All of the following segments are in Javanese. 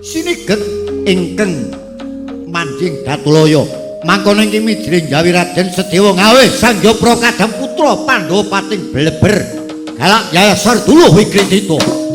Siniget ingkang manjing Datulaya mangkana ing mijiring Jawi Raden Sedewa ngawe Sanjapra kadang putra Pandhawa pating bleber galak Jayasar duluh Wikritita.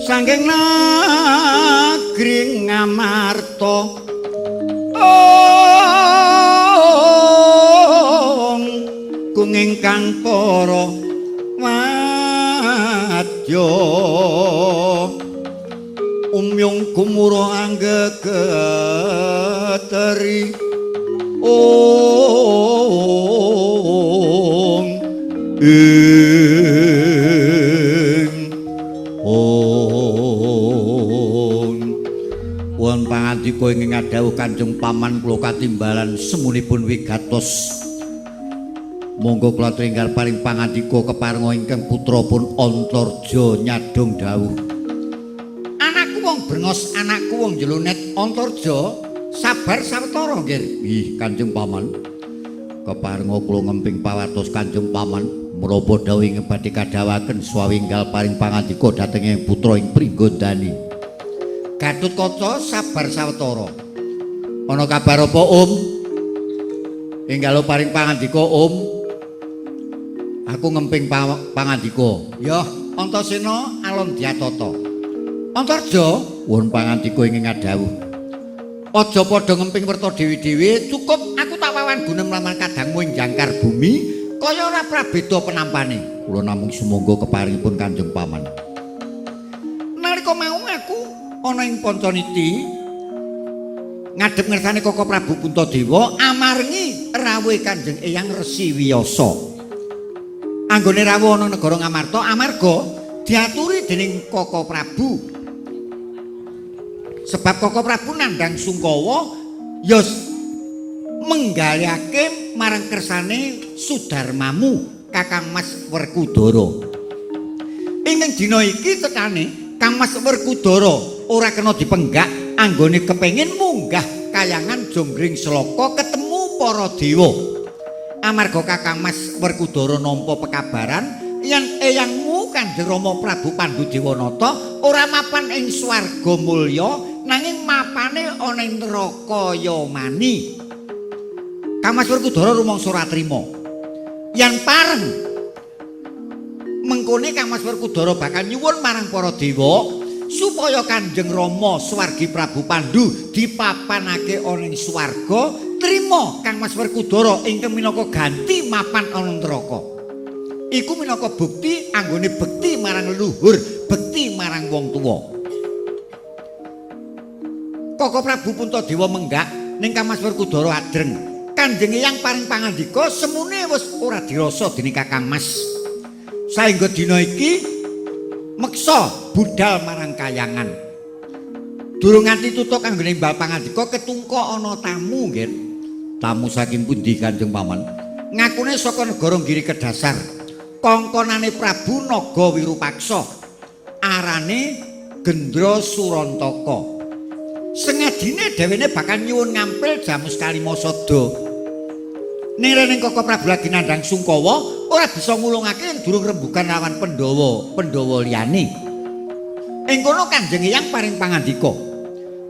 Sangking negeri Ngamarta kung ingkang para wadya umyung gumuruh anggegeteri Pangandika ing ngadhawuh Kanjeng Paman kula katimbalan semunipun wigatos monggo kula tringgal paring pangandika keparenga ingkang putrapun Antarja nyadong dawuh. Anakku wong brengos, anakku wong jelunet Antarja sabar sawetara nggih. Nggih Kanjeng Paman. Keparenga kula ngemping pawatos Kanjeng Paman menapa dawuh ing badhe kadhawaken swawinggal paring pangandika dhateng ing putra ing Pringgondani. Gatotkaca sabar sawetara. Ana kabar apa, Om? Enggal paring pangandika, Om. Aku ngemping pangandika. Ya, Antasena alon diatata. Antarja, won pangandika ing ngadhawuh. Aja padha ngemping werta dewi-dewi, cukup aku tak wawan gunem laman kadangmu ing jangkar bumi, kaya ora prabeda penampane. Kula namung sumangga keparingipun Kanjeng Paman. Nalika mau aku ana ing Pancaniti ngadhep ngersane Koko Prabu Puntadewa amargi rawuhe Kanjeng Eyang Resi Wiyasa. Anggone rawuh ana negara Ngamarta amarga diaturi dening Koko Prabu. Sebab Koko Prabu nandhang sungkawa ya menggalihake marang kersane Sudarmamu Kakang Mas Werkudara. Ing dina iki tekane Kang Mas Werkudara ora kena dipenggak anggone kepengin munggah kayangan Jonggring Sloka ketemu para dewa. Amarga Kakang Mas Werkudara nampa pekabaran yen eyangmu Kanjeng Rama Prabu Pandhu Dewanata ora mapan ing swarga mulya nanging mapane ana ing neraka Yamani. Kang Mas Werkudara rumangsa ora trima. Yen pareng mengkone Kang Mas Werkudara bakal nyuwun marang para dewa supaya Kanjeng Rama Swargi Prabu Pandhu dipapanake ana ing swarga, trima Kang Mas Werkudara ingkang minangka ganti mapan ana neraka. iku minangka bukti anggone bekti marang leluhur, bekti marang wong tuwa. Koko Prabu Puntadewa menggak ning Kamar Werkudara adreng. Kanjeng Eyang paring pangandika semune wis ora dirasa dening Kakang Mas. Saengga dina iki meksa budal marang kayangan. Durung nganti tutuk kanggone mbal pangandika ketungka ana tamu nggih. Tamu saking pundi Kanjeng Paman? Ngakune saka negara Giri Kedasar. Kongkonane Prabu Naga Wirupaksa. Arane Gendra Surantaka. Sengadine dhewene bakal nyuwun ngampil jamus Kalimasada. Ning rene Koko Prabu lagi nandhang sungkawa ora bisa ngulungake durung rembugan lawan Pandhawa liyane. Ing kono Kanjeng Eyang paring pangandika.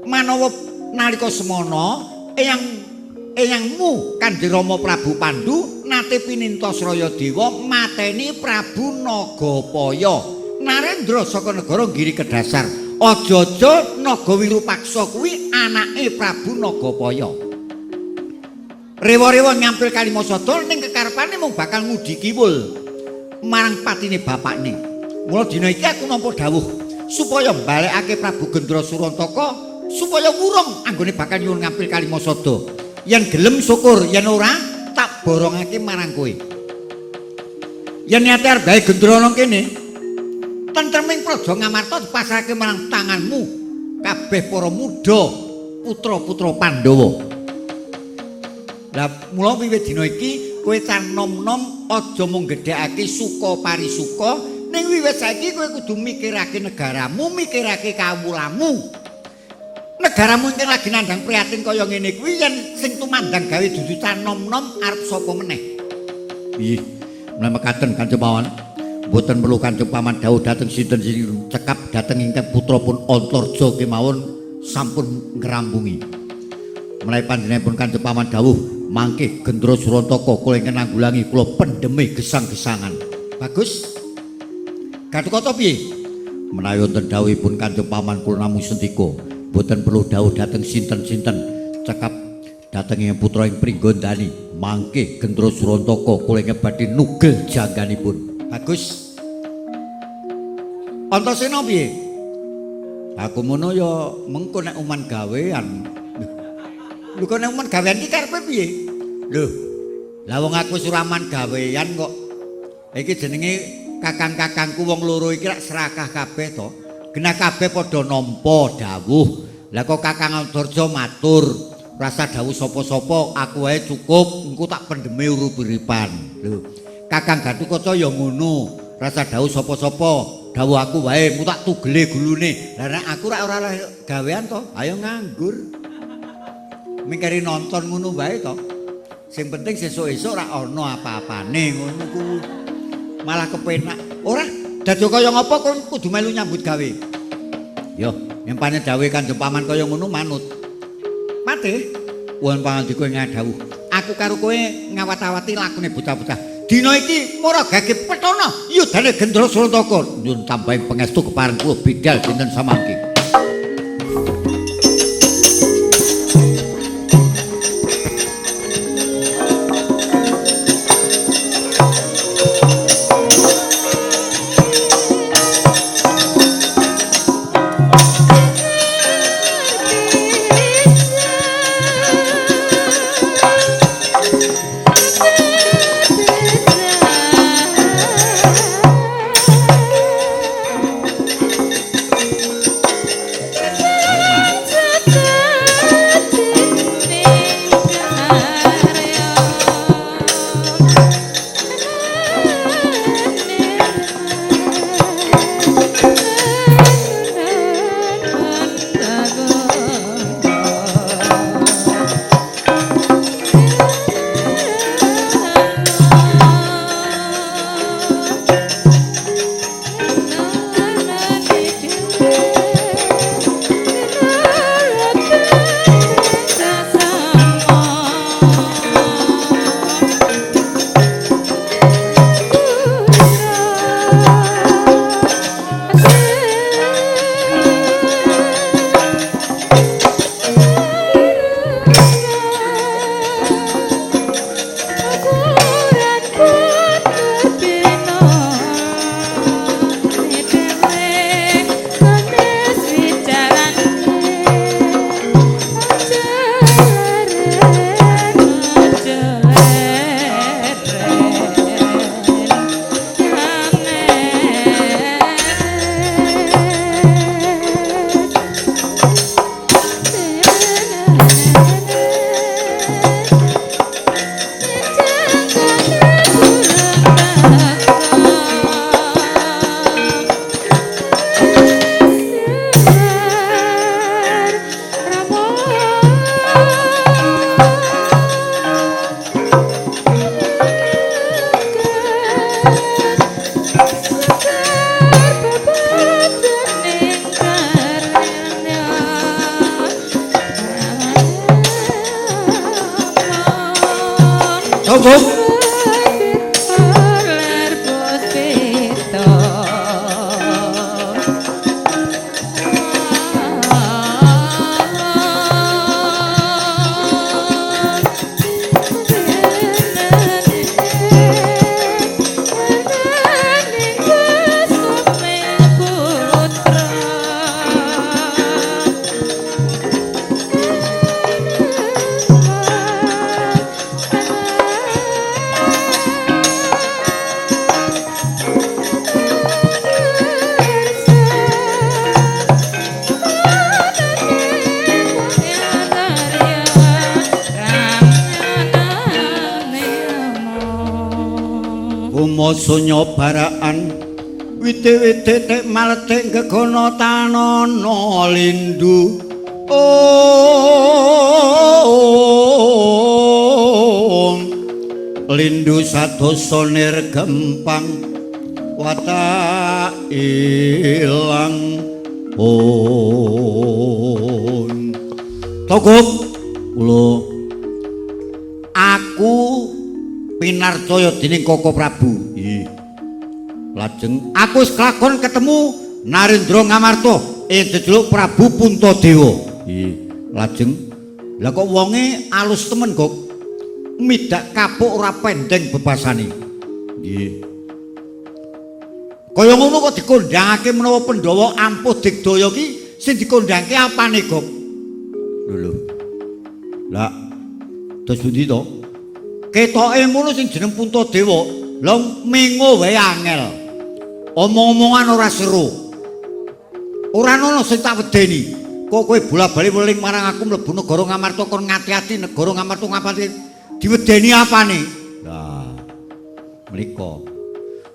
Manawa nalika semana eyangmu Kanjeng Rama Prabu Pandhu nate pinintos Rayadewa mateni Prabu Nagapaya. Narendra saka negara Giri Kedasar. Aja-aja Naga Wirupaksa kuwi anake Prabu Nagapaya. Rewa-rewa nyampil Kalimasada ning kekarepane mung bakal ngudi kiwul marang patine bapakne. Mula dina iki aku nampa dawuh supaya mbalekake Prabu Gendra Surantaka supaya wurung anggone bakal nyuwun ngampil Kalimasada. Yen gelem syukur, yen ora tak borongake marang kowe. Yen niate arep gawe Gendra nang kene, tentreming praja Ngamarta dipasrahake marang tanganmu kabeh para muda putra-putra Pandhawa. Lah mula wiwit dina iki kowe tan nom-nom aja mung gedhekake suka parisuka, ning wiwit saiki kowe kudu mikirake negaramu, mikirake kawulamu. Negaramu iki lagi nandhang prihatin kaya ngene kuwi yen sing tumandang gawe dudu tan nom-nom arep sapa meneh. Nggih, menawi mekaten Kanjeng Paman, mboten perlu Kanjeng Paman dawuh dhateng sinten-sinten cekap dhateng ingkang putrapun Antarja kemawon sampun ngrampungi. Menawi panjenenganipun Kanjeng Paman dawuh mangke Gendra Surantaka kula ingkang nanggulangi kula pendeme gesang-gesangan. Bagus. Gatotkaca piye? Menawi wonten dawuhipun Kanjeng Paman kula namung sendika, boten perlu dawuh dhateng sinten-sinten cekap dhateng ing putra ing Pringgondani. Mangke Gendra Surantaka kula ingkang badhe nugel jangganipun. Bagus. Antasena piye? Aku mono ya mengko nek uman gawean. Lho kok nek uman gawean iki karepe piye? Lho, lah wong aku suraman gawean kok. Iki jenenge kakang-kakangku wong loro iki lak serakah kabeh to. Genah kabeh padha nampa dawuh. Lah kok Kakang Antarja matur, rasa dawuh sapa-sapa aku wae cukup engko tak pendeme urip-uripan. Lho, Kakang Gatotkaca ya ngono. Rasa dawuh sapa-sapa, dawuh aku wae engko tak tugele gulune. Lah nek aku ora gawean to, ayo nganggur. Mikiri nonton ngono wae to. Sing penting sesuk-esuk ora ana apa-apane ngono kuwi. Malah kepenak. Ora dadi kaya ngapa kowe kudu melu nyambut gawe. Yo, empane dawuhe Kanjeng Paman kaya ngono manut. Mate, wong pangandika ngadhawuh. Aku karo kowe ngawat-awati lakune bocah-bocah. Dina iki ora gage petana yudane Gendra Surantaka. Nyun tambahing pangestu kepareng kula bidal dinten samangke. sonya baraan wite-wite tek maletek gegono tanono lindu lindu sadosa nirgempang wata ilang Togok kula aku pinarcaya dening Koko Prabu. Lajeng aku wis kelakon ketemu Narendra Ngamarta jejuluk Prabu Puntadewa. Lajeng lah kok wonge alus temen kok midak kapuk ora pendeng bebasane. Nggih. Kaya ngono kok dikondhangake menawa Pandhawa ampuh digdaya ki sing dikondhangke apane kok? Lho. Lah terus pundi to? Ketoke ngono sing jeneng Puntadewa, lha mengo wae angel. Omong-omongan ora seru. Ora ono sing tak wedeni. Kok kowe bola-bali weling marang aku mlebu negara Ngamarta kon ngati-ati negara Ngamarta ngapati diwedeni apane? Lah mriko.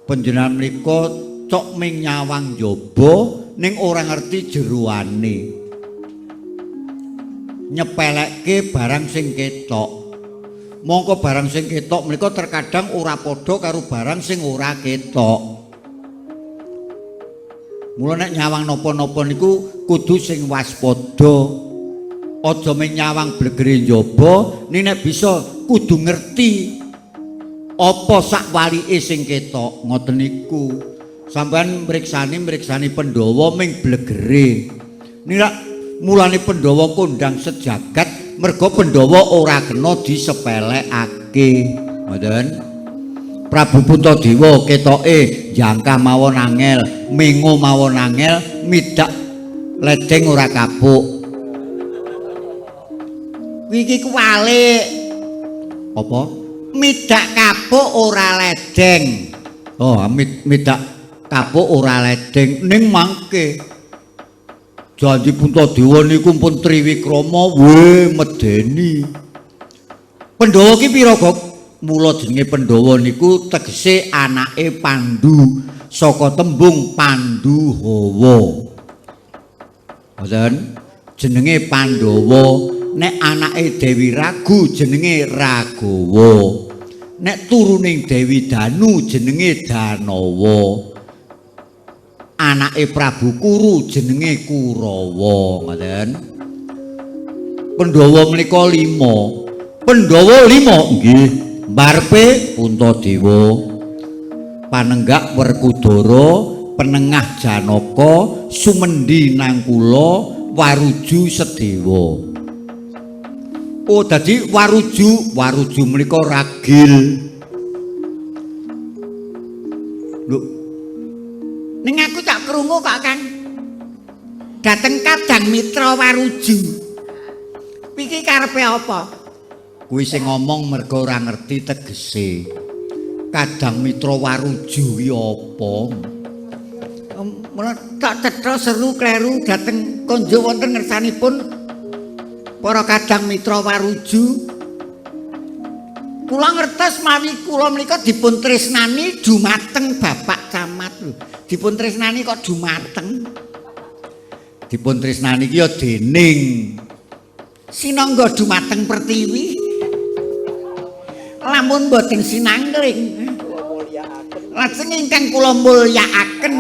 Panjenengan mriko cok ming nyawang njaba ning ora ngerti jeroane. Nyepelekke barang sing ketok. Mongko barang sing ketok menika terkadang ora padha karo barang sing ora ketok. Mula nek nyawang napa-napa niku kudu sing waspada. Aja ming nyawang blegere njaba, nek bisa kudu ngerti apa sak walike sing ketok. Ngoten niku. Sampeyan mriksani Pandhawa ming blegere. Nek mulane Pandhawa kondang sejagat merga Pandhawa ora kena disepelekake. Ngoten. Prabu Puntadewa ketoke jangka mawon angel, mengo mawon angel, midak ledeng ora kapuk. Iki kuwalik. Apa? Midak kapuk ora ledeng. Oh, midak kapuk ora ledeng ning mangke. Janji Puntadewa niku pun Triwikrama medeni. Pandhawa ki pira, Gok? Mula jenenge Pandhawa niku tegese anake Pandu saka tembung Panduhawa. Ngoten, jenenge Pandhawa, nek anake Dewi Ragu jenenge Ragawa. Nek turuning Dewi Danu jenenge Danawa. Anake Prabu Kuru jenenge Kurawa, ngoten. Pandhawa menika 5. Pandhawa 5 nggih. Mbarpe Puntadewa, Panenggak Werkudara, Penengah Janaka, Sumendi Nangkula, Waruju Sedewa. Oh, dadi waruju menika ragil. Lho. Ning aku tak krungu kok, Kang. Dateng Kadang Mitra Waruju. Iki karepe apa? Kuwi sing ngomong merga ora ngerti tegese. Kadang Mitra Waruju ki apa? Mula tak cetha seru kleru dateng konjuk wonten ngersanipun para Kadang Mitra Waruju. Kula ngertos mawi kula menika dipun tresnani dumateng Bapak Camat lho. Dipun tresnani kok dumateng. Dipun tresnani ki ya dening sinangga dumateng Pertiwi. Lamun boten sinangling lajeng ingkang kula mulyakaken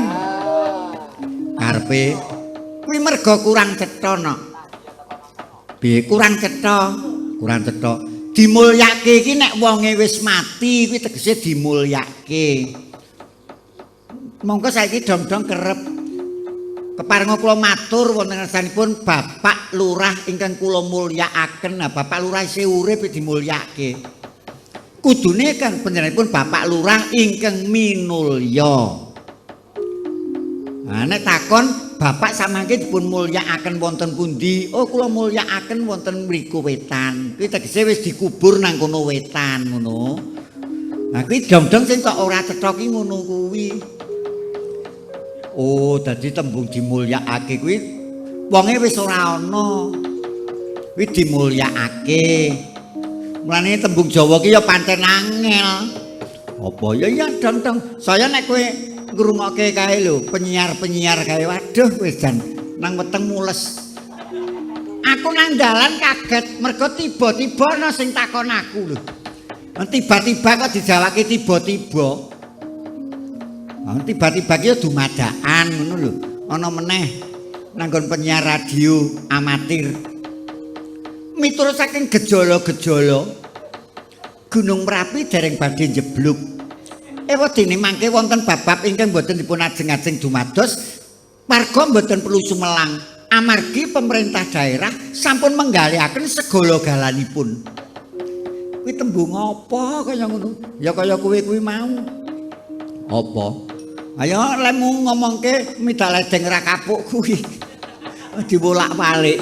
karepe kuwi merga kurang cetha no. Piye kurang cetha dimulyake iki nek wonge wis mati kuwi tegese dimulyake. Monggo saiki dong-dong kerep keparenga kula matur wonten ngarsanipun Bapak Lurah ingkang kula mulyakaken. Nah, Bapak Lurah isih urip dimulyake. Kudune kan panjenenganipun Bapak Lurah ingkang minulya. Nah, nek takon Bapak samangke dipun mulyakaken wonten pundi? Oh, kula mulyakaken wonten mriku wetan. Kuwi tegese wis dikubur nang kono wetan ngono. Nah, kuwi dong-dong sing kok ora cetha ki ngono kuwi. Oh, dadi tembung dimulyakake kuwi wonge wis ora ana. Kuwi dimulyakake. Mulane tembung Jawa ki ya pancen angel. Apa ya iya dong. Saya nek kowe ngrungokke kae lho, penyiar-penyiar kae. Waduh wis jan nang weteng mules. Aku nang dalan kaget mergo tiba-tiba ana sing takon aku lho. Tiba-tiba kok dijawabke tiba-tiba. Tiba-tiba ki dumadakan ngono lho. Ana meneh nanggon penyiar radio amatir. Miturut saking gejala-gejala Gunung Merapi dereng badhe njeblug. Wedine mangke wonten bab-bab ingkang boten dipun ajeng-ajeng dumados warga boten perlu sumelang amargi pemerintah daerah sampun menggalihaken segala galanipun. Kuwi tembung apa kaya ngono? Ya kaya kuwi mau. Apa? Ayo lemu ngomongke midak ledeng ra kapuk kuwi. Dibolak-balik.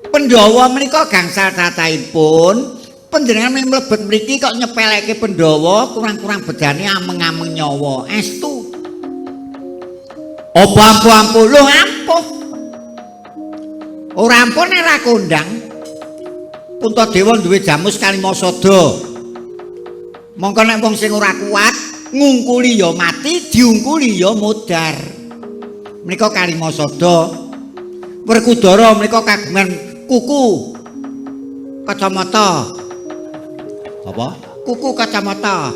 Pandhawa menika gangsal cacahipun, panjenengan mlebet mriki kok nyepeleke Pandhawa kurang-kurang bedane ameng-ameng nyawa. Estu. Apa ampuh-ampuh lho ampuh. Ora ampun nek ra kondang. Puntadewa duwe jamus Kalimasada. Mongko nek wong sing ora kuat ngungkuli ya mati, diungkuli ya modar. Menika Kalimasada. Werkudara menika kagungan kuku kacamata. Apa? Kuku kacamata.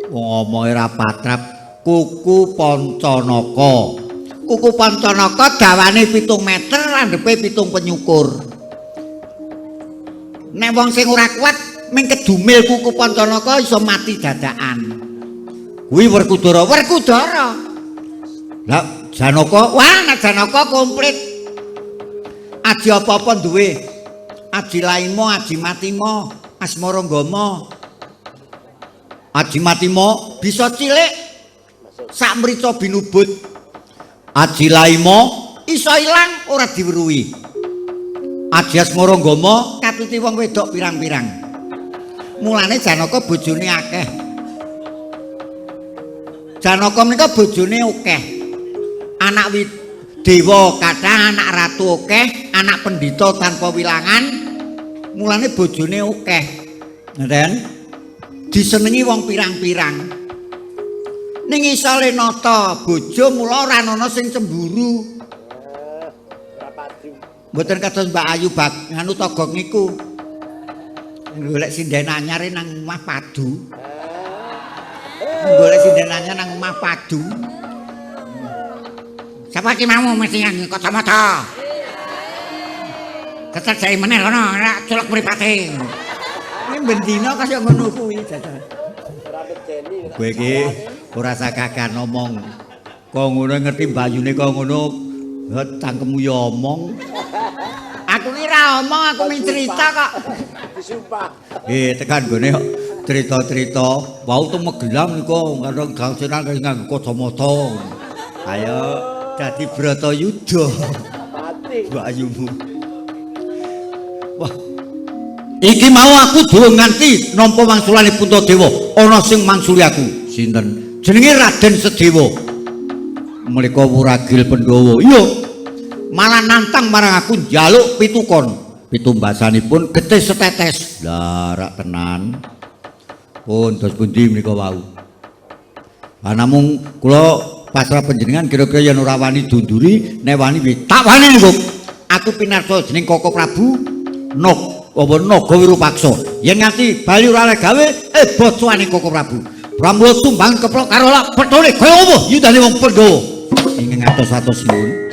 Wong omonge ra patrap. Kuku Pancanaka. Kuku Pancanaka dawane 7 meter, landhepe 7 penyukur. Nek wong sing ora kuat ming kedumil kuku Pancanaka iso mati dadakan. Kuwi Werkudara. Lah Janaka, wah nek Janaka komplit. Aji apa-apa duwe. Aji Laima, Aji Matima, Asmaranggama. Aji Matima bisa cilik sak mrica binubut. Aji Laima iso ilang ora diweruhi. Aji Asmaranggama katuti wong wedok pirang-pirang. Mulane Janaka bojone akeh. Janaka menika bojone akeh. Anak dewa kathah, anak ratu akeh, anak pendhita tanpa wilangan. Mulane bojone akeh. Ngeten? Disenengi wong pirang-pirang. Ning isale nata bojo mula ora ana sing cemburu. Mboten kados Mbak Ayu nganu togok niku. Golek sinden anyare nang omah padu. Golek sinden anyar nang omah padu. Sapa ki mau mesti nganggo kacamata. Ketek jae meneh kono, ora culek mripate. Ini bendina kaya ngono kuwi jajal. Kowe iki ora sakakan ngomong. Kok ngono ngerti mbayune kok ngono. Cangkemmu ya omong. Aku ki ra omong, aku mung cerita kok. Disumpah. Tekan gone kok cerita-cerita. Wau tuh megelang niku kadang gangsenan nganggo kacamata. Ayo dadi Bratayuda. Mati. Mbak Ayumu. Wah. Iki mau aku durung nganti nampa wangsulane Puntadewa, ana sing mangsuli aku. Sinten? Jenenge Raden Sedewa. Mulika wuragil Pandhawa. Iya. Malah nantang marang aku njaluk pitukon. Pitumbasanipun getih setetes. Lah rak tenan. Pun dos pundi menika wau. Namung kula pasrah panjenengan kira-kira yen ora wani dunduri, nek wani tak wani niku. Aku pinarsa jeneng Koko Prabu apa Naga Wirupaksa. Yen nganti bali ora gawe, bocoane Koko Prabu. Pramila tumbang keplok karo lak petone kaya apa yudane wong Pandhawa. Ingkang atos-atos nuwun.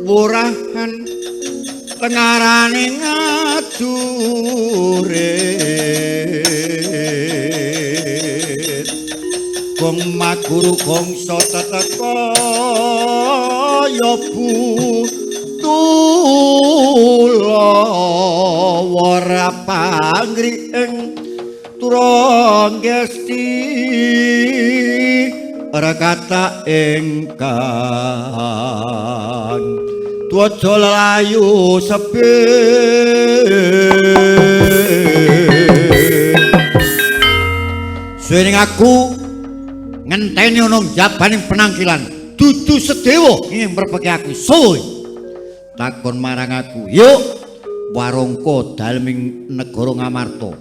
wurahan tengarane ngajurit gong maguru gongso teteka ya tula ora panggring turangesti rakata engkang tuaja layu sepi suwening aku ngenteni ana jabaning penangkilan dudu sedewa ing merpeki aku suwe takon marang aku yuk warungka dalem negara Ngamarta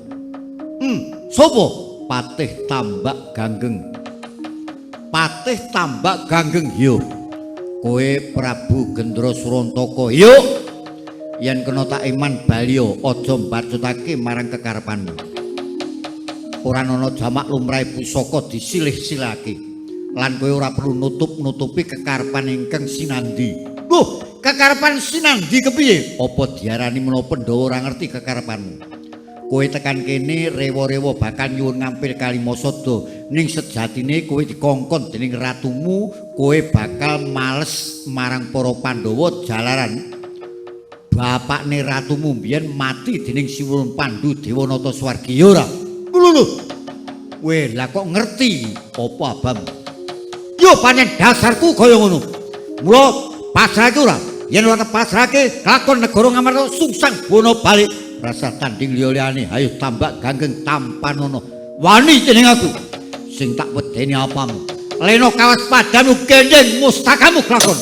sapa Patih Tambak Ganggeng Patih Tambak Ganggeng yo kowe Prabu Gendra Surantaka yo yen kena tak iman baliya aja mbacutake marang kekarepanmu ora ana jamak lumrahe pusaka disilih-silihake lan kowe ora perlu nutup-nutupi kekarepan ingkang sinandi kekarepan sinandi kepiye apa diarani menapa Pandhawa ora ngerti kekarepanmu kowe tekan kene rewa-rewa bakal nyuwun ngampil Kalimasada ning sejatine kowe dikongkon dening ratumu kowe bakal males marang para Pandhawa jalaran bapakne ratumu mbiyen mati dening Siwurun Pandhu Dewanata Swargi ya ora lho kowe lah kok ngerti apa abam yo pancen dasarku kaya ngono mula pasrahke ora yen ora pasrahke lakon negara Ngamarta sungsang bono balik rasa tanding liya-liyane ayo Tambak Ganggeng tampanono wani dening aku sing tak wedeni apamu leno kawas padamu gendeng mustakamu kelakon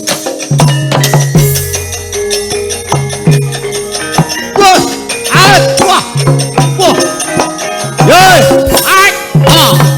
wah wah wah yey ai wah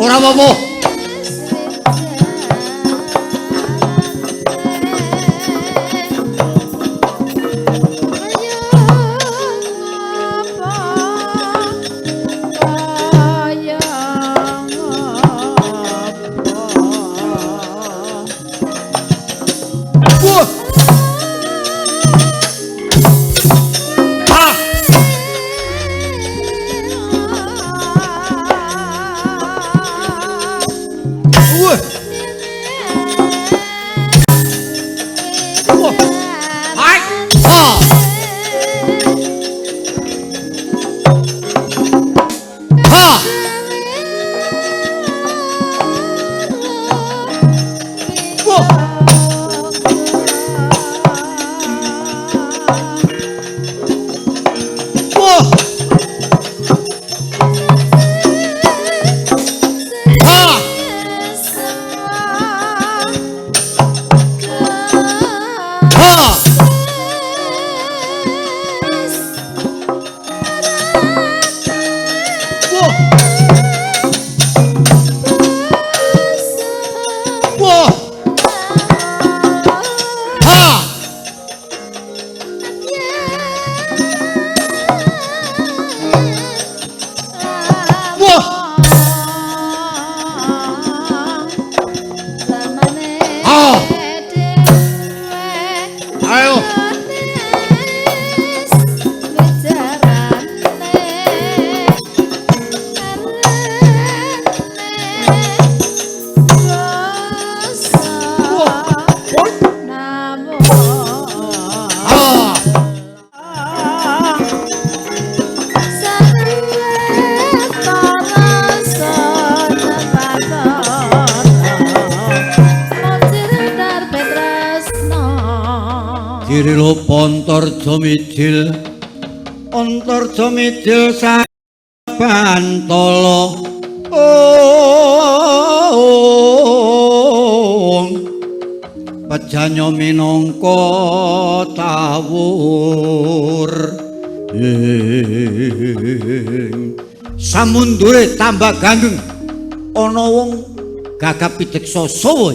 ora apa-apa. Dirilo Antarja Midil Antarja Midil Sabantala Pejanya minangka tawur samundure tambah ganggeng ana wong gagap pideksa sawa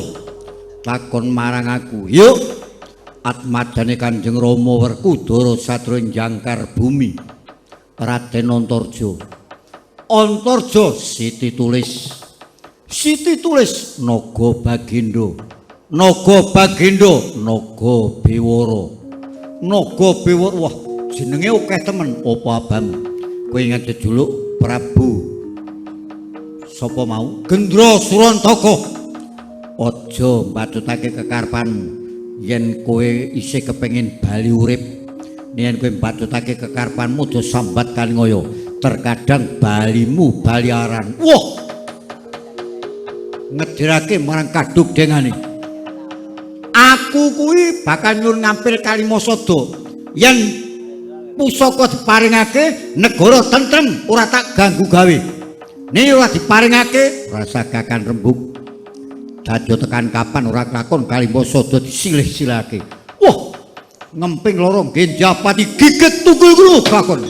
takon marang aku yuk atmadane Kanjeng Rama Werkudara Satria jangkar bumi Raden Antarja Antarja Siti Tulis Naga Bagindo Naga Bewara wah jenenge akeh temen apa abang kowe ingat jejuluk Prabu sapa mau Gendra Surantaka aja mbatutake kekarepanmu yen kowe isih kepengin bali urip yen kowe mbatutake kekarepanmu aja sambat kalingaya terkadang balimu bali aran wah ngedirake marang kaduk dengane aku kuwi bakal nyuwun ngampil Kalimasada yen pusaka diparingake negara tentrem ora tak ganggu gawe nek ora diparingake rasa gakan rembug dajo tekan kapan ora lakon Kalimasada disilih-silihake wah ngemping lorong Genjapati gigit tunggul kulo lakon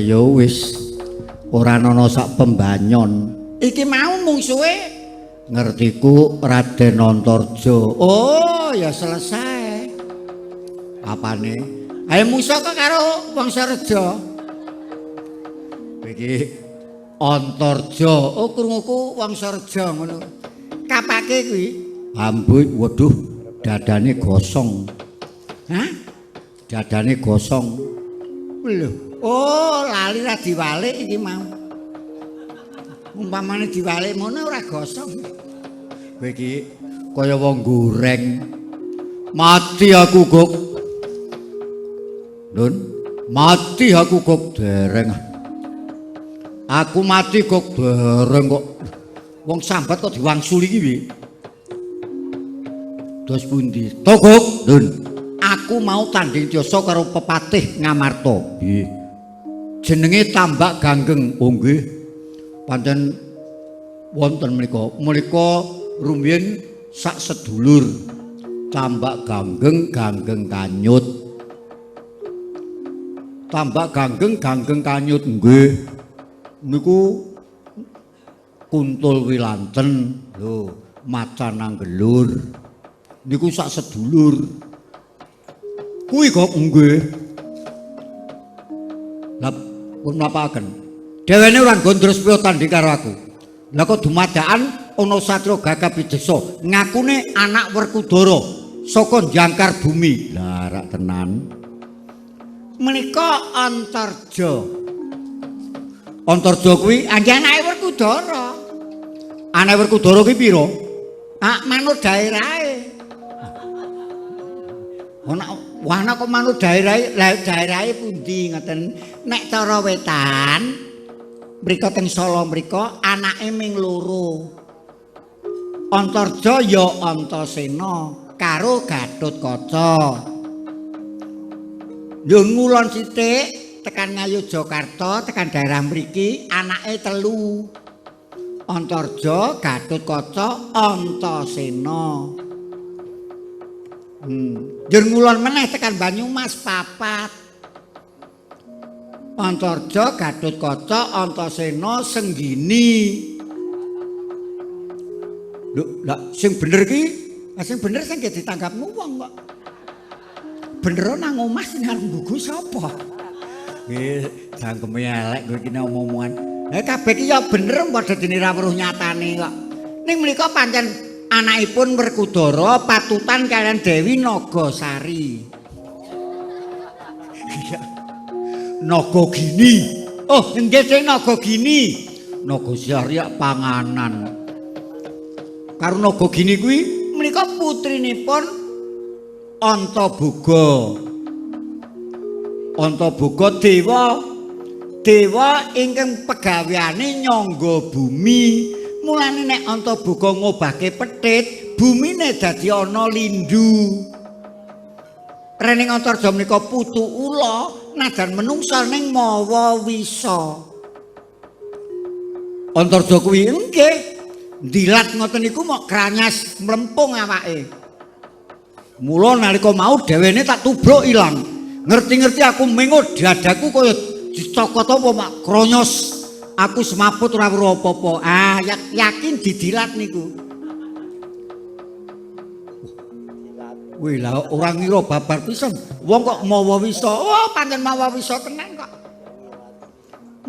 ya wis ora ana sak pembanyon. Iki mau mungsuhe ngertiku Raden Antarja. Oh, ya selesai. Apane? Ayo musuh kok karo Wangsa Reja. Iki Antarja. Oh, krunguku Wangsa Reja ngono. Kapake kuwi. Ambuh, waduh, dadane gosong. Hah? Dadane gosong. Lho, oh lali ra diwalik iki mau. Umpamane diwalik ngono ora gosong. Kowe iki kaya wong goreng. Mati aku, Guk. Nun, mati aku, Guk, dereng. Aku mati, Guk, dereng kok. Wong sambat kok diwangsuli iki piye? Dos pundi? To, Guk. Nun. Aku mau tanding jasa karo pepatih Ngamarta. Nggih. Jenenge Tambak Ganggeng. Oh nggih. Pancen wonten menika. Menika rumiyin sak sedulur. Tambak Ganggeng, Ganggeng Kanyut. Tambak Ganggeng, Ganggeng Kanyut nggih. Niku Kuntul Wilanten. Lho, Macan Anggelur. Niku sak sedulur. Kuwi kok nggih. Lah pun napaken. Dhewene ora gondros piye tanding karo aku. Lah kok dumadakan ana satria gagap desa ngakune anak Werkudara saka Jangkar Bumi. Lah rak tenan. Menika Antarja. Antarja kuwi anake Werkudara. Anake Werkudara kuwi pira? Ah manut daerahe. Wana kok manut daerahe pundi ngoten. Nek cara wetan mriko teng Solo mriko anake ming loro. Antarja ya Antasena karo Gatotkaca. Yo ngulon sithik tekan Ngayogyakarta tekan daerah mriki anake telu. Antarja, Gatotkaca, Antasena. Njur ngulon meneh tekan Banyumas papat. Antarja, Gatotkaca, Antasena, Senggini. Lho, lah sing bener ki, sing bener sing ditanggapmu wong kok. Bener nang omah sing arep nggugu sapa? Nggih, jangkeme elek kowe iki omong-omongan. Lah kabeh ki ya bener padha dene ra weruh nyatane kok. Ning mriko pancen anakipun Werkudara patutan kalian Dewi Nagasari. Iya. Nagagini. Oh, nggih sing Nagagini. Nagasari panganan. Karo Nagagini kuwi menika putrinipun Antaboga. Antaboga dewa ingkang pegaweane nyangga bumi. Mulane nek Antaboga ngobahke pethit, bumine dadi ana lindhu. Rening Antarja menika putu ula, najan menungsa ning mawa wisa. Antarja kuwi nggih ndilat ngoten niku mok granyas mlempung awake. Mula nalika mau dhewene tak tubruk ilang. Ngerti-ngerti aku mengo dadaku kaya dicokot apa mak kronyos. Aku semaput ora weruh apa-apa. Ah, yakin didilat niku. Wih lah ora ngira babar pisan. Wong kok mawa wisa. Oh, pancen mawa wisa tenan kok.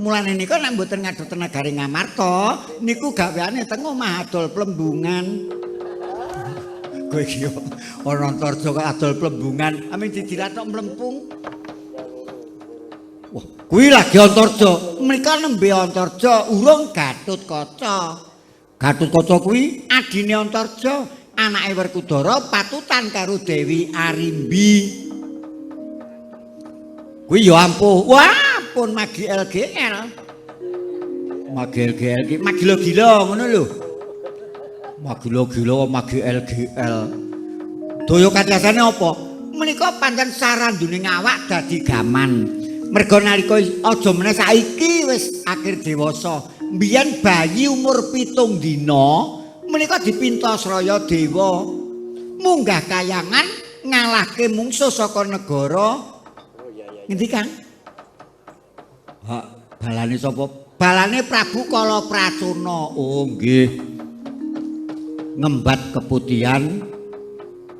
Mulane niku nek mboten ngadoten negari Ngamarta, niku gaweane teng omah adol plembungan. Kowe iki ana Antarja kok adol plembungan, amin didilat kok mlempung. Wah, kuwi lagi Antarja. Menika nembe Antarja urung Gatotkaca. Gatotkaca kuwi adine Antarja, anake Werkudara patutan karo Dewi Arimbi. Kuwi ya ampun. Wah, ampun magi LGL. Magi LGL ki magilo-gilo ngono lho. Magilo-gilo magi LGL. Daya katyasane apa? Menika pancen saranduning awak dadi gaman. Mergo nalika aja meneh saiki wis akhir dewasa. Mbiyen bayi umur 7 dina menika dipintasraya dewa. Munggah kayangan ngalahke mungsuh saka negara. Ngendi Kang? Balane sapa? Balane Prabu Kalapracuna. Oh nggih. Ngembat keputihan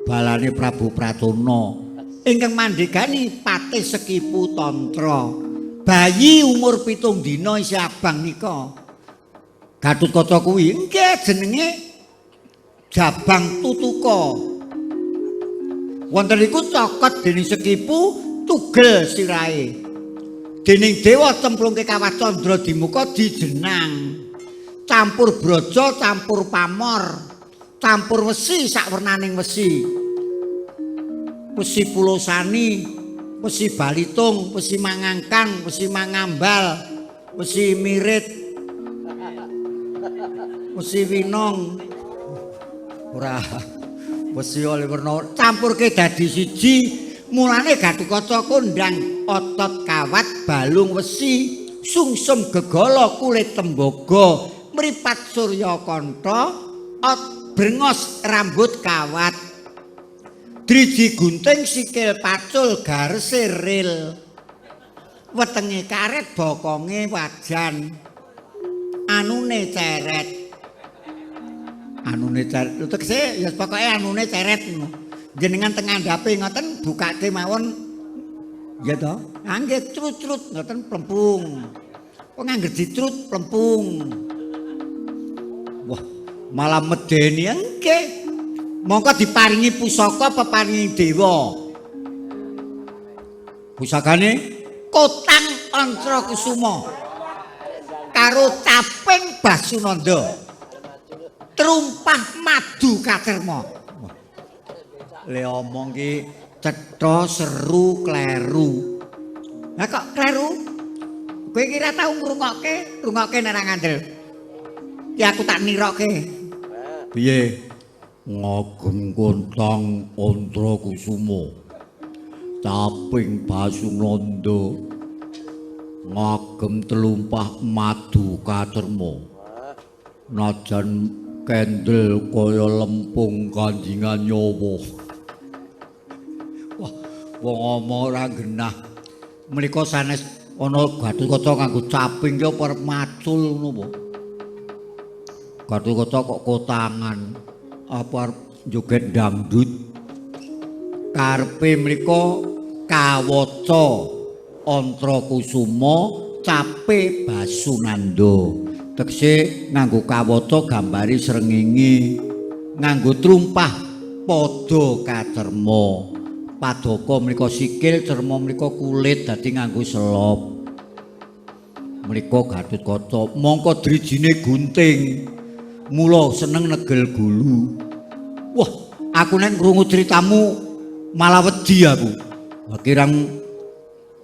balane Prabu Pracona ingkang mandhegani Patih Sekipu Tantra. Bayi umur 7 dina isih abang nika. Gatotkaca kuwi nggih jenenge Jabang Tutuka. Wonten iku cokot dening Sekipu tugel sirahe. Dening dewa cemplungke Kawah Candra dimuka dijenang. Campur braja, campur pamor, campur wesi sak wernaning wesi. Wesi Pulosani, wesi Balitung, wesi Mangangkang, wesi Mangambal, wesi Mirit, wesi Winong. Ora wesi oleh werna campurke dadi siji. Mulane Gatotkaca kondang otot kawat balung wesi sungsum gegala kulit tembaga mripat Surya Kanta brengos rambut kawat driji gunting sikil pacul garese ril wetenge karet bokonge wajan anune ceret tegese ya pokoke anune ceret jenengan teng ngandhape ngoten bukake mawon ya to nggih crut-crut ngoten plempung kok ngangger dicrut plempung wah malah medeni nggih mongko diparingi pusaka peparingi dewa pusakane Kotang Antra Kusuma karo Caping Basunanda Trumpah Madu Kacerma. Le omong ki cetha seru kleru. Lah kok kleru? Kowe kira tau ngrungokke nek ora ngandel. Ki aku tak nirokke. Piye? Ngagem Kotang Antra Kusuma. Caping Basunanda. Ngagem Trumpah Madu Kacerma. Najan kendel kaya lempung kanjingan nyawa. Wah, wong omong ora genah. Menika sanes ana Gatotkaca nganggo caping ki apa macul ngono apa? Gatotkaca kok kotangan apa arep joget dangdut. Karepe menika kawaca Antra Kusuma Cape Basunanda. Tegese nganggo kawaca gambari srengenge, nganggo trumpah padha kacerma. Padaka menika sikil, cerma menika kulit dadi nganggo selop. Menika Gatotkaca mongko drijine gunting. Mula seneng negel gulu. Wah, aku nek krungu critamu malah wedi aku. Kirang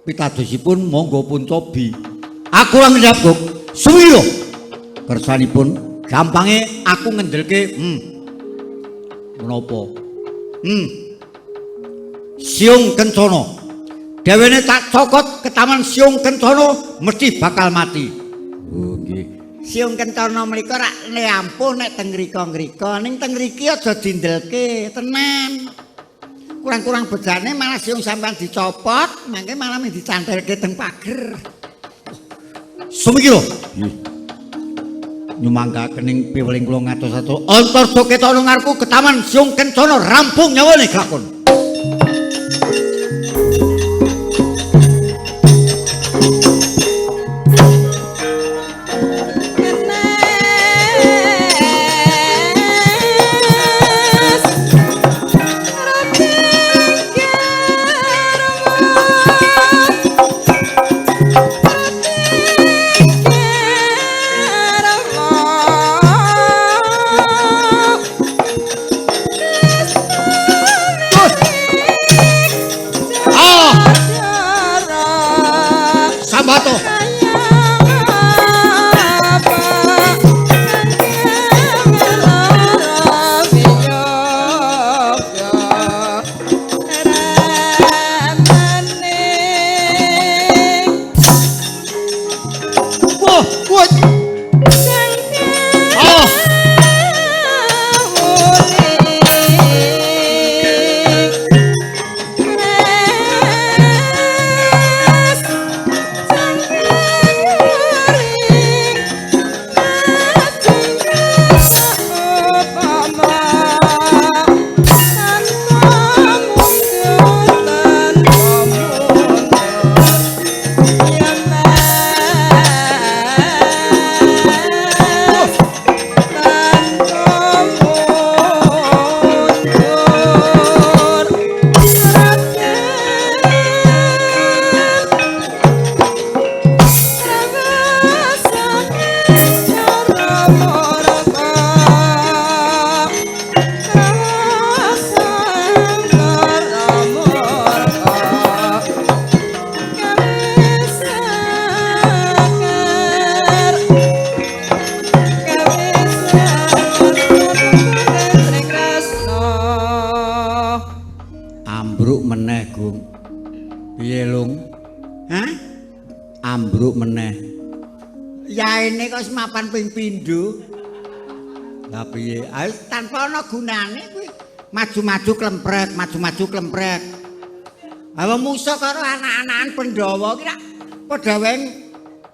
pitadosipun monggo pun cobi. Aku lang njabuk. Suwiyo. Kersanipun gampange aku ngendelke menapa Siung Kencana dhewene tak cokot ke taman Siung Kencana mesti bakal mati. Oh nggih. Siung Kencana mriku rak ampuh nek teng ngrika-ngrika ning teng mriki aja dindelke tenan. Kurang-kurang bejane malah siung sampean dicopot, mangke malah dicantelke teng pager. Sumiki lho. Nyumangga kening piweling kula ngatos-atos Antarja ketana ngarepku ke taman Siung Kencana rampung nyawane kelakon. Ambruk meneh, Gung. Piye, Lung? Hah? Ambruk meneh. Ya ini kok semapan ping pindho. Lah piye? Ayo tanpa ana gunane kuwi. Maju-maju klemprek, maju-maju klemprek. Ayo musuh karo anak-anakan Pandhawa ki padha wae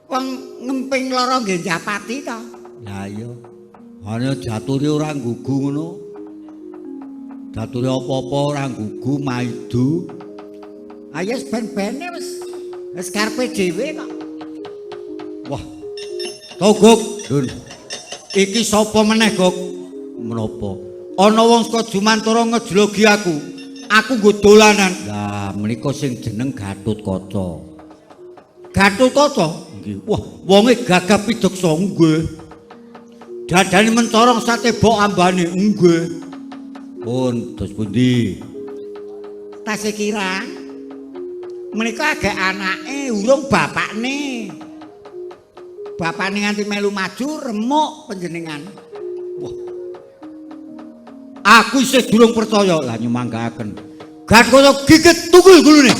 wong ngemping lara nggih Japati to. Lah iya. Ana jature ora nggugu ngono. Jature apa-apa ora nggugu maidu. Ayo ben-bene wis karepe dhewe kok. Wah. Togok, Dun. Iki sapa meneh, Gok? Menapa? Ana wong saka Jumantara ngejlogi aku. Aku nggo dolanan. Lah, menika sing jeneng Gatutkaca. Gatutkaca? Nggih. Wah, wonge gagah pideksa nggih. Dadane mencorong satebok ambane nggih. Pun dos pundi? Tasih kirang. Menika agak anake urung bapakne. Bapakne nganti melu maju remuk panjenengan. Wah. Aku isih durung percaya lah nyemanggaken. Gatotkaca gigit tukul gulune.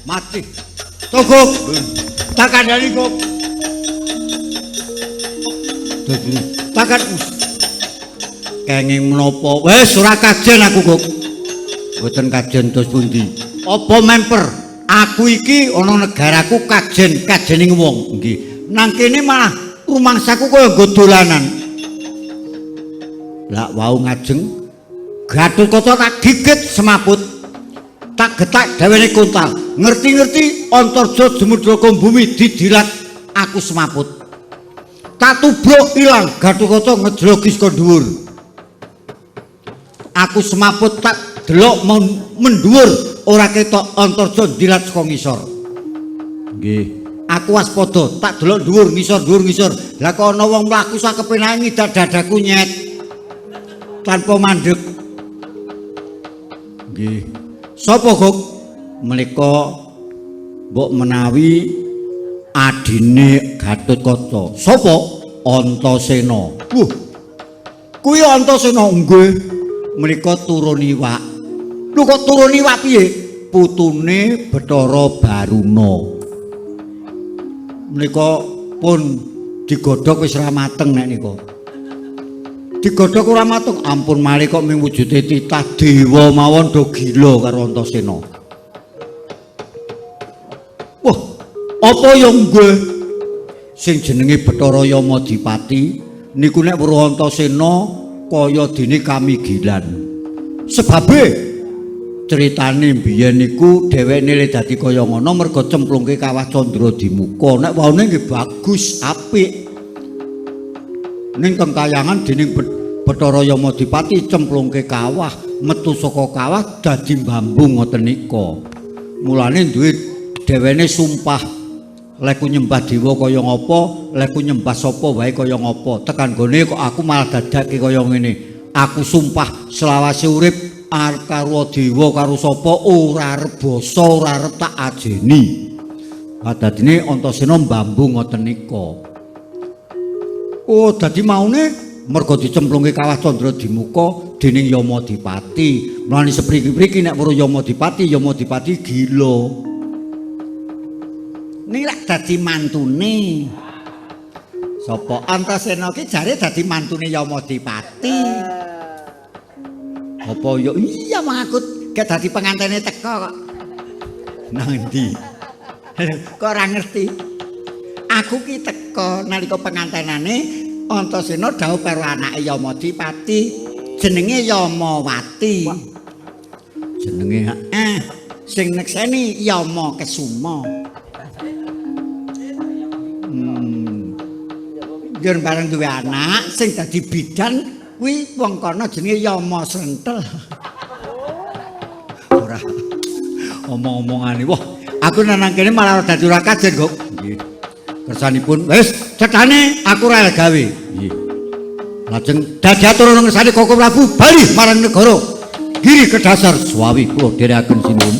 Mati. Togok. Tak kandhani kok. Takan kenging menapa? Wis ora kajen aku kok. Mboten kajen dos pundi. Apa memper? Aku iki ana negaraku kajening wong. Nggih. Nang kene malah rumangsaku kaya nggo dolanan. Lah wau ngajeng Gatotkaca tak gigit semaput. Tak getak dawene kontal. Ngerti-ngerti Antarja Jemudra bumi didilat aku semaput. Tak tubruk ilang Gatotkaca ngejlogi saka dhuwur. Aku semaput tak delok mendhuwur ora ketok Antarja dilat saka ngisor. Nggih. Aku waspada tak delok dhuwur ngisor dhuwur ngisor. Lah kok ana wong mlaku sak kepenake ngidak dadaku nyet. Tanpa mandeg. Nggih. Sapa kok menika mbok menawi adine Gatotkaca. Sapa? Antasena. Kuwi Antasena nggih. Menika turun iwak. Lho kok turun iwak piye? Putune Bathara Baruna. Menika pun digodhog wis ra mateng nek nika. Digodhog ora mateng, ampun malih kok ming wujude titah dewa mawon do gila karo Antasena. Wah, apa ya nggih sing jenenge Bathara Yamadipati niku nek weruh Antasena kaya dene kamigilan. Sebabe critane biyen niku dheweke le dadi kaya ngono merga cemplungke Kawah Candra di muka. Nek waune nggih bagus, apik. Ning kengkayangan dening Bathara Yamadipati cemplungke kawah, metu saka kawah dadi mbambung ngoten nika. Mulane duwe dhewene sumpah lek nyembah dewa kaya ngapa, lek nyembah sapa wae kaya ngapa. Tekan gone kok aku malah dadake kaya ngene. Aku sumpah selawase urip arep karo dewa karo sapa ora arep basa ora arep tak ajeni. Dadine Antasena mbambu ngoten nika. Oh, dadi maune merga dicemplungke Kawah Candra Dimuka dening Yamadipati. Mulane sepriki-priki nek weruh Yamadipati gila. Ning lak dadi mantune. Sapa Antasena ki jare dadi mantune Yamadipati. Apa ya Iya mangakut gek dadi pengantene teko kok. nang endi? Kok ora ngerti. Aku ki teko nalika pengantenane Antasena dawuh karo anake Yamadipati jenenge Yamawati. Jenenge Sing nekseni Yama Kesuma. Yen bareng duwe anak sing dadi bidan kuwi wong kono jenenge Yama Srentel. ora omong-omongane. Wah, aku nang kene malah dadi ora kajen kok. Nggih. Kersanipun wis cethane aku ora gawe. Nggih. Lajeng dadi aturana ngersane Koko Prabu bali marang negara. Giri kedasar suwawi kula dherekaken sinuwun.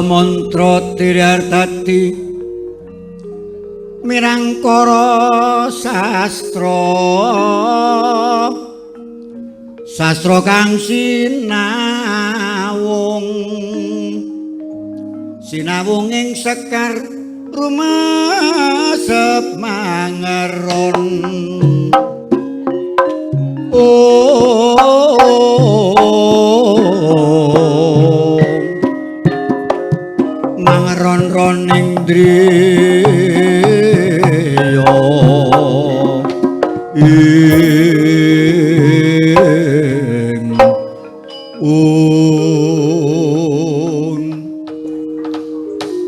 Mantra Tirartati Mirangkara sastra kang sinawung ing sekar rumasep mangeron mangeron-roning driya ing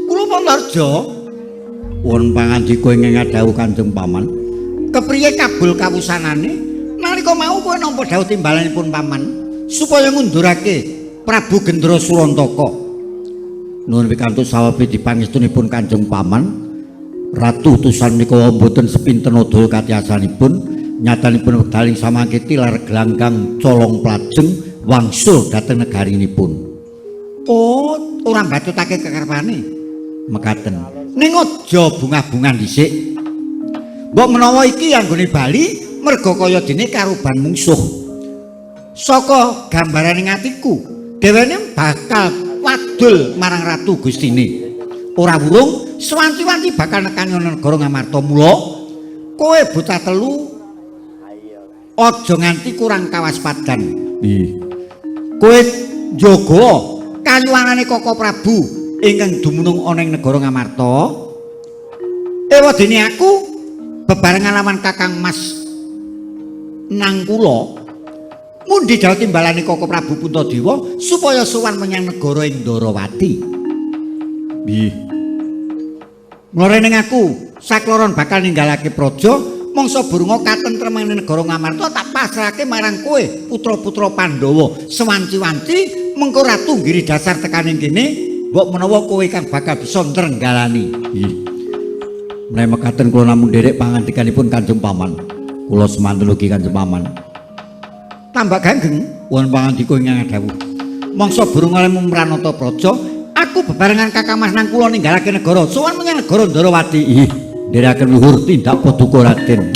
kula Pantarja won pangandika ing ngadhawuh Kanjeng Paman kepriye kabul kawusanane nalika mau kowe nampa dawuh timbalanipun paman supaya ngundurake Prabu Gendra Surantaka. Nuwun pikantuk sawabe dipangestunipun Kanjeng Paman, Ratu utusan menika mboten sepinten daya katiasanipun, nyatanipun wekdaling samangke tilar gelanggang colong plajeng wangsul dhateng negarinipun. Oh, ora mbatutake kekarepane. Mekaten. Ning aja bungah-bungah dhisik. Mbok menawa iki anggone bali merga kaya dene karuban mungsuh. Saka gambarane atiku, dhewene bakal wadul marang Ratu Gustine. Ora wurung sewanti-wanti bakal nekani negara Ngamarta. Mula kowe bocah telu aja nganti kurang kawaspadan. Kowe njaga kanyuwanane Koko Prabu ingkang dumunung ana ing negara Ngamarta. Ewadene aku bebarengan lawan Kakang Mas Nangkula Mundi dawuh timbalane Koko Prabu Puntadewa supaya sowan menyang negara Indrawati. Nggih. Nglorening aku sakloron bakal ninggalake praja mangsa burunga katentremane negara Ngamarta tak pasrahake marang kowe putra-putra Pandhawa sewanci-wanci mengko ratu nggiri dasar tekaning kene mbok menawa kowe kang bakal bisa nrenggalani. Nggih. Menawi mekaten kula namung nderek pangandikanipun Kanjeng Paman. Kula semanten ugi Kanjeng Paman. Tambah ganggeng Won pangandika ingkang dawuh. mangsa burunga lemu Pranata Praja aku bebarengan Kakang Mas nang kula ninggalake negara sowan menyang negara Ndrawati. Ih, nderekaken luhur tindak Paduka Raden.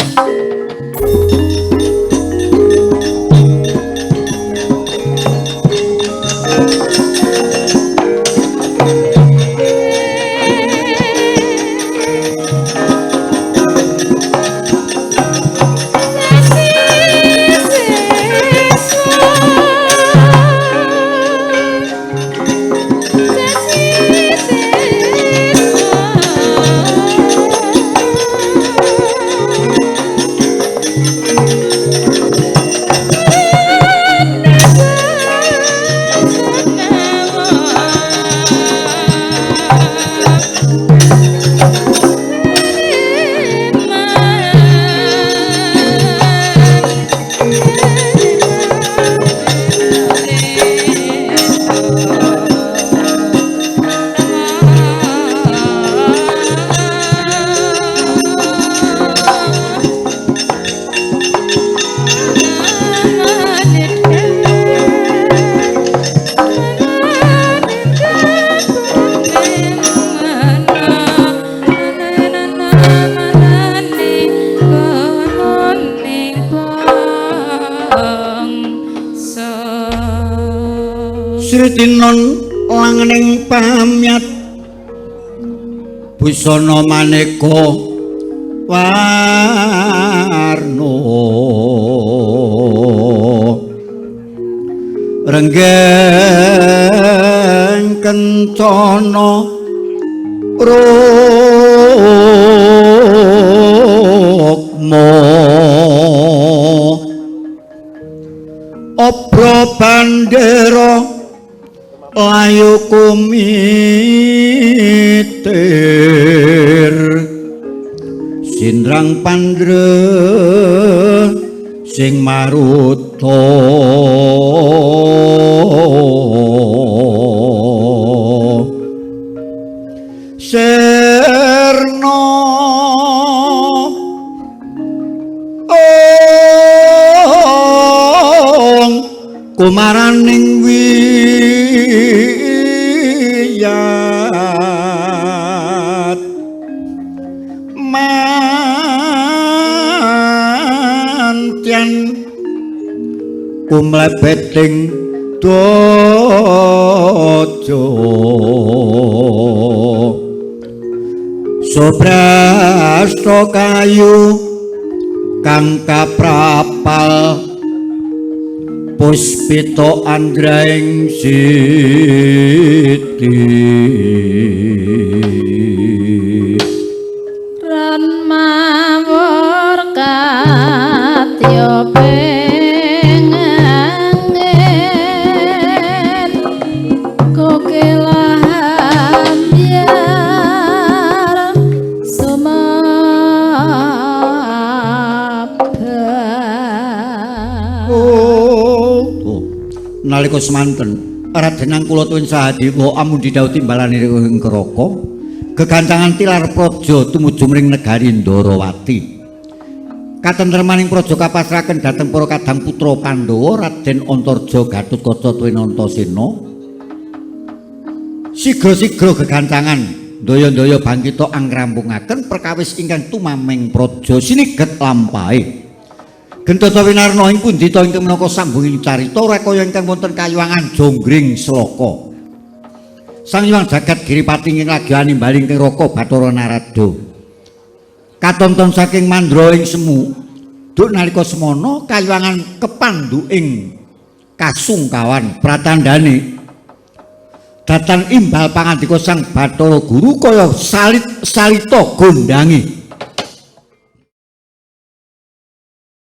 Sritinon langening pamyat busana maneka warna renggeng kencana rukma obro bandera layu kumitir sindrang pandre sing maruta serna kumaraning wiyat mantyan kumlebeting dojo sobrasta kayu kang kaprapal puspita andraing siti ran mawur katya pengangen kokelah biar nalika semanten Raden kula tuwin Sahadewa amun didhawuh timbalane ing Keraka gegancangan tilar praja tumuju mring negari Ndrawati katentremaning praja kapasrahaken dhateng para kadang putra Pandhawa Raden Antarja Gatotkaca tuwin Antasena sigra-sigra gegancangan daya-daya bangkita angrampungaken perkawis ingkang tumameng praja siniget lampahe Gendhata winarna ing pundi ta ingkang menapa sambunging carita rekaya ingkang wonten kayuwangan Jonggring Sloka. Sang Hyang Jagat Giripati ing lagi animbaling Tiraka Bathara Narada. Katonton saking mandra ing semu, duk nalika semana kayuwangan kepandu ing kasungkawan pratandhane datan imbal pangandika Sang Bathara Guru kaya salita gondange.